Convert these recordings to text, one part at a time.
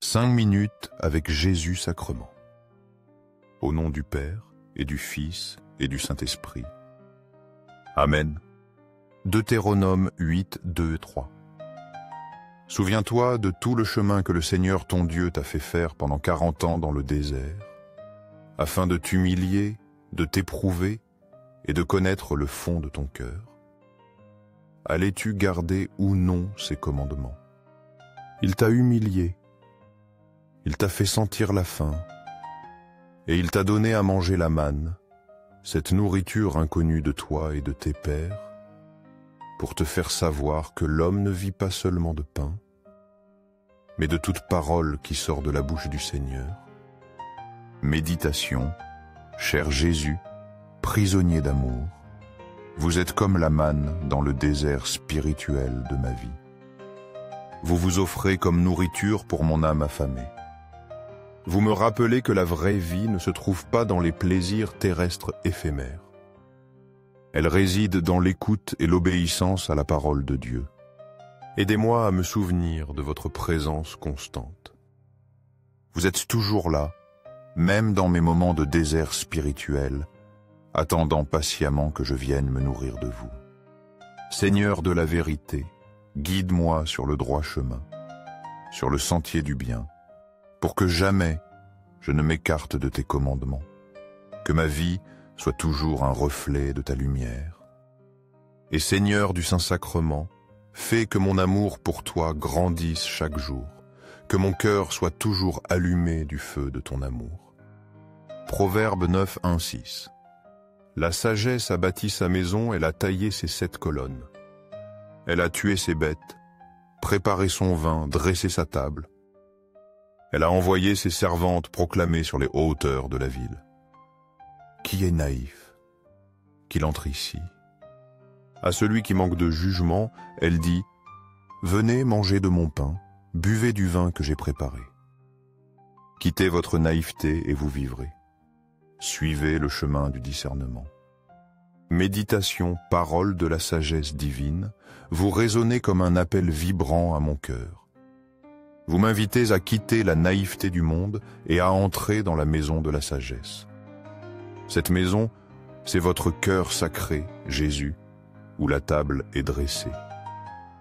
5 minutes avec Jésus sacrement. Au nom du Père, et du Fils, et du Saint-Esprit. Amen. Deutéronome 8, 2 et 3. Souviens-toi de tout le chemin que le Seigneur ton Dieu t'a fait faire pendant 40 ans dans le désert, afin de t'humilier, de t'éprouver et de connaître le fond de ton cœur. Allais-tu garder ou non ses commandements? Il t'a humilié, il t'a fait sentir la faim, et il t'a donné à manger la manne, cette nourriture inconnue de toi et de tes pères, pour te faire savoir que l'homme ne vit pas seulement de pain, mais de toute parole qui sort de la bouche du Seigneur. Méditation, cher Jésus, prisonnier d'amour, vous êtes comme la manne dans le désert spirituel de ma vie. Vous vous offrez comme nourriture pour mon âme affamée. Vous me rappelez que la vraie vie ne se trouve pas dans les plaisirs terrestres éphémères. Elle réside dans l'écoute et l'obéissance à la parole de Dieu. Aidez-moi à me souvenir de votre présence constante. Vous êtes toujours là, même dans mes moments de désert spirituel, attendant patiemment que je vienne me nourrir de vous. Seigneur de la vérité, guide-moi sur le droit chemin, sur le sentier du bien, pour que jamais je ne m'écarte de tes commandements, que ma vie soit toujours un reflet de ta lumière. Et Seigneur du Saint-Sacrement, fais que mon amour pour toi grandisse chaque jour, que mon cœur soit toujours allumé du feu de ton amour. Proverbe 9, 1, 6. La sagesse a bâti sa maison, elle a taillé ses 7 colonnes. Elle a tué ses bêtes, préparé son vin, dressé sa table. Elle a envoyé ses servantes proclamer sur les hauteurs de la ville. Qui est naïf, qu'il entre ici. À celui qui manque de jugement, elle dit « Venez manger de mon pain, buvez du vin que j'ai préparé. Quittez votre naïveté et vous vivrez. Suivez le chemin du discernement. Méditation, parole de la sagesse divine, vous résonnez comme un appel vibrant à mon cœur. Vous m'invitez à quitter la naïveté du monde et à entrer dans la maison de la sagesse. Cette maison, c'est votre cœur sacré, Jésus, où la table est dressée.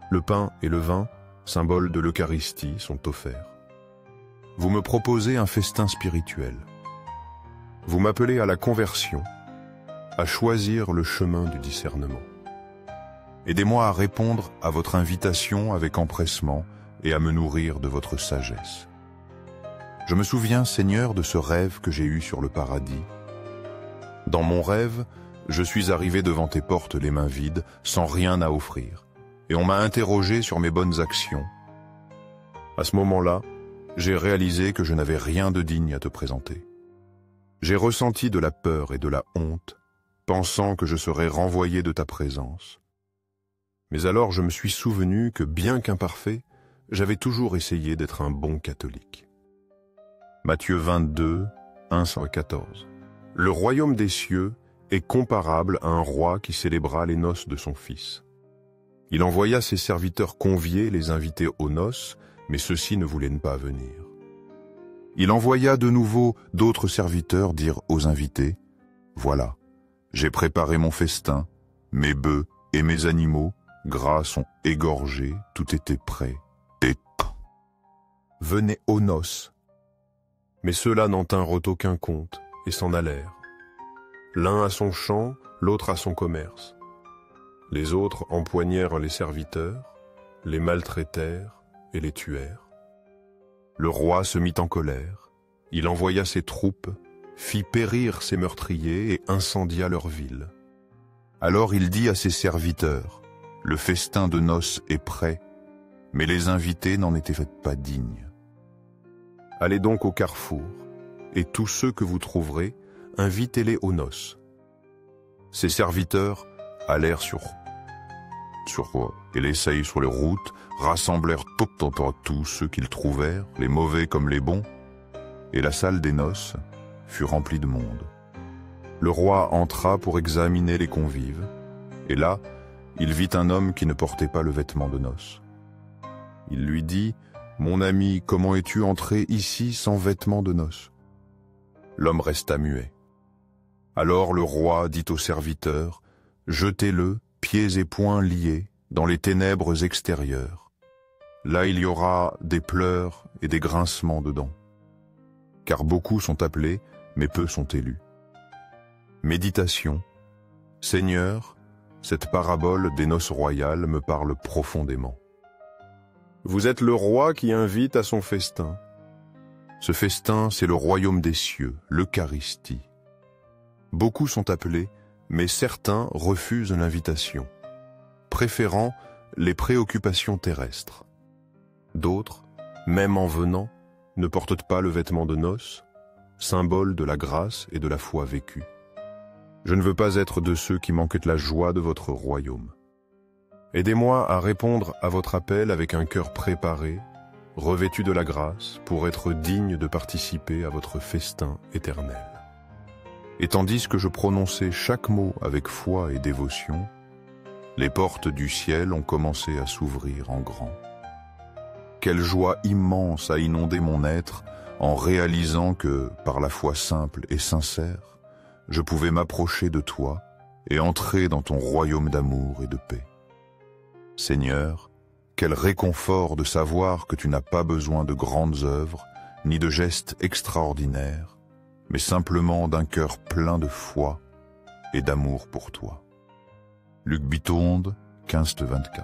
Le pain et le vin, symboles de l'Eucharistie, sont offerts. Vous me proposez un festin spirituel. Vous m'appelez à la conversion, à choisir le chemin du discernement. Aidez-moi à répondre à votre invitation avec empressement et à me nourrir de votre sagesse. Je me souviens, Seigneur, de ce rêve que j'ai eu sur le paradis. Dans mon rêve, je suis arrivé devant tes portes les mains vides, sans rien à offrir, et on m'a interrogé sur mes bonnes actions. À ce moment-là, j'ai réalisé que je n'avais rien de digne à te présenter. J'ai ressenti de la peur et de la honte, pensant que je serais renvoyé de ta présence. Mais alors je me suis souvenu que, bien qu'imparfait, j'avais toujours essayé d'être un bon catholique. Matthieu 22, 1-14. Le royaume des cieux est comparable à un roi qui célébra les noces de son fils. Il envoya ses serviteurs conviés les inviter aux noces, mais ceux-ci ne voulaient pas venir. Il envoya de nouveau d'autres serviteurs dire aux invités, « Voilà, j'ai préparé mon festin, mes bœufs et mes animaux, gras sont égorgés, tout était prêt. Venez aux noces. » Mais ceux-là n'en tinrent aucun compte et s'en allèrent. L'un à son champ, l'autre à son commerce. Les autres empoignèrent les serviteurs, les maltraitèrent et les tuèrent. Le roi se mit en colère, il envoya ses troupes, fit périr ses meurtriers et incendia leur ville. Alors il dit à ses serviteurs, « Le festin de noces est prêt, mais les invités n'en étaient pas dignes. Allez donc au carrefour, et tous ceux que vous trouverez, invitez-les aux noces. » Ses serviteurs allèrent et l'essayent sur les routes, rassemblèrent tous ceux qu'ils trouvèrent, les mauvais comme les bons, et la salle des noces fut remplie de monde. Le roi entra pour examiner les convives, et là, il vit un homme qui ne portait pas le vêtement de noces. Il lui dit, Mon ami, comment es-tu entré ici sans vêtements de noces » L'homme resta muet. Alors le roi dit au serviteur, « Jetez-le, pieds et poings liés, dans les ténèbres extérieures. Là il y aura des pleurs et des grincements de dents. Car beaucoup sont appelés, mais peu sont élus. » Méditation. Seigneur, cette parabole des noces royales me parle profondément. Vous êtes le roi qui invite à son festin. Ce festin, c'est le royaume des cieux, l'Eucharistie. Beaucoup sont appelés, mais certains refusent l'invitation, préférant les préoccupations terrestres. D'autres, même en venant, ne portent pas le vêtement de noces, symbole de la grâce et de la foi vécue. Je ne veux pas être de ceux qui manquent la joie de votre royaume. Aidez-moi à répondre à votre appel avec un cœur préparé, revêtu de la grâce, pour être digne de participer à votre festin éternel. Et tandis que je prononçais chaque mot avec foi et dévotion, les portes du ciel ont commencé à s'ouvrir en grand. Quelle joie immense a inondé mon être en réalisant que, par la foi simple et sincère, je pouvais m'approcher de toi et entrer dans ton royaume d'amour et de paix. Seigneur, quel réconfort de savoir que tu n'as pas besoin de grandes œuvres, ni de gestes extraordinaires, mais simplement d'un cœur plein de foi et d'amour pour toi. Luc Bitonde, 15-24.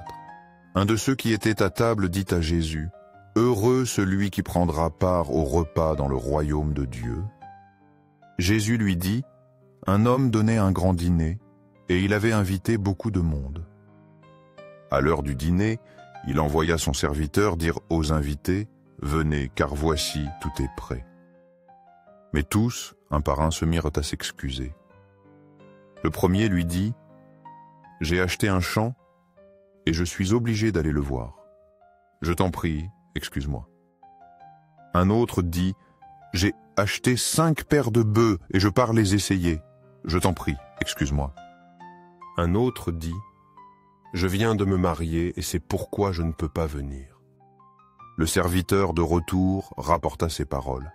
Un de ceux qui étaient à table dit à Jésus, « Heureux celui qui prendra part au repas dans le royaume de Dieu. » Jésus lui dit, « Un homme donnait un grand dîner, et il avait invité beaucoup de monde. À l'heure du dîner, il envoya son serviteur dire aux invités, « Venez, car voici, tout est prêt. » Mais tous, un par un, se mirent à s'excuser. Le premier lui dit, « J'ai acheté un champ, et je suis obligé d'aller le voir. Je t'en prie, excuse-moi. » Un autre dit, « J'ai acheté 5 paires de bœufs, et je pars les essayer. Je t'en prie, excuse-moi. » Un autre dit, « Je viens de me marier et c'est pourquoi je ne peux pas venir. » Le serviteur de retour rapporta ces paroles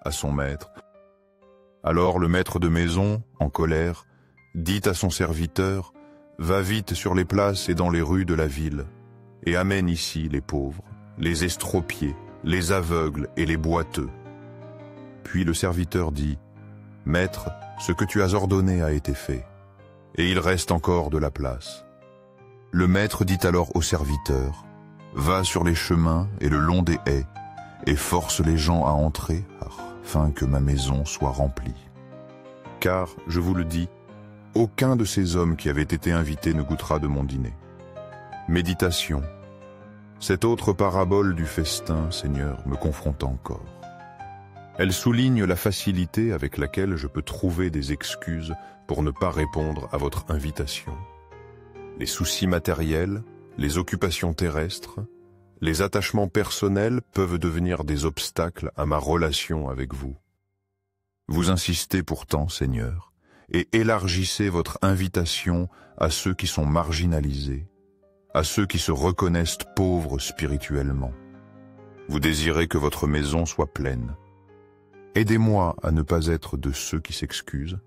à son maître. Alors le maître de maison, en colère, dit à son serviteur, « Va vite sur les places et dans les rues de la ville, et amène ici les pauvres, les estropiés, les aveugles et les boiteux. » Puis le serviteur dit, « Maître, ce que tu as ordonné a été fait, et il reste encore de la place. » Le maître dit alors au serviteur, « Va sur les chemins et le long des haies, et force les gens à entrer, afin que ma maison soit remplie. Car, je vous le dis, aucun de ces hommes qui avaient été invités ne goûtera de mon dîner. » Méditation. Cette autre parabole du festin, Seigneur, me confronte encore. Elle souligne la facilité avec laquelle je peux trouver des excuses pour ne pas répondre à votre invitation. Les soucis matériels, les occupations terrestres, les attachements personnels peuvent devenir des obstacles à ma relation avec vous. Vous insistez pourtant, Seigneur, et élargissez votre invitation à ceux qui sont marginalisés, à ceux qui se reconnaissent pauvres spirituellement. Vous désirez que votre maison soit pleine. Aidez-moi à ne pas être de ceux qui s'excusent,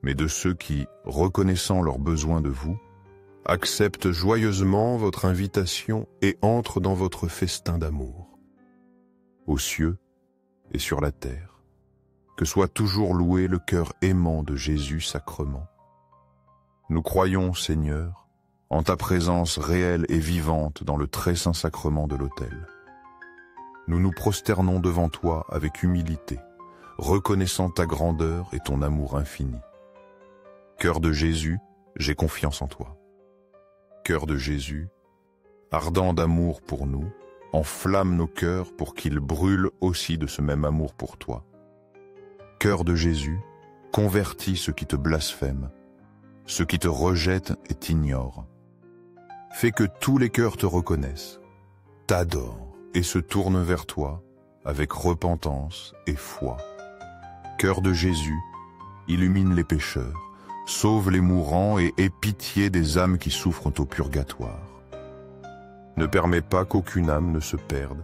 mais de ceux qui, reconnaissant leurs besoins de vous, acceptent joyeusement votre invitation et entrent dans votre festin d'amour. Aux cieux et sur la terre, que soit toujours loué le cœur aimant de Jésus sacrement. Nous croyons, Seigneur, en ta présence réelle et vivante dans le très saint sacrement de l'autel. Nous nous prosternons devant toi avec humilité, reconnaissant ta grandeur et ton amour infini. Cœur de Jésus, j'ai confiance en toi. Cœur de Jésus, ardent d'amour pour nous, enflamme nos cœurs pour qu'ils brûlent aussi de ce même amour pour toi. Cœur de Jésus, convertis ceux qui te blasphèment, ceux qui te rejettent et t'ignorent. Fais que tous les cœurs te reconnaissent, t'adorent et se tournent vers toi avec repentance et foi. Cœur de Jésus, illumine les pécheurs, sauve les mourants et aie pitié des âmes qui souffrent au purgatoire. ne permets pas qu'aucune âme ne se perde,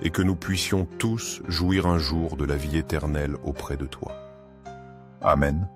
et que nous puissions tous jouir un jour de la vie éternelle auprès de toi. Amen.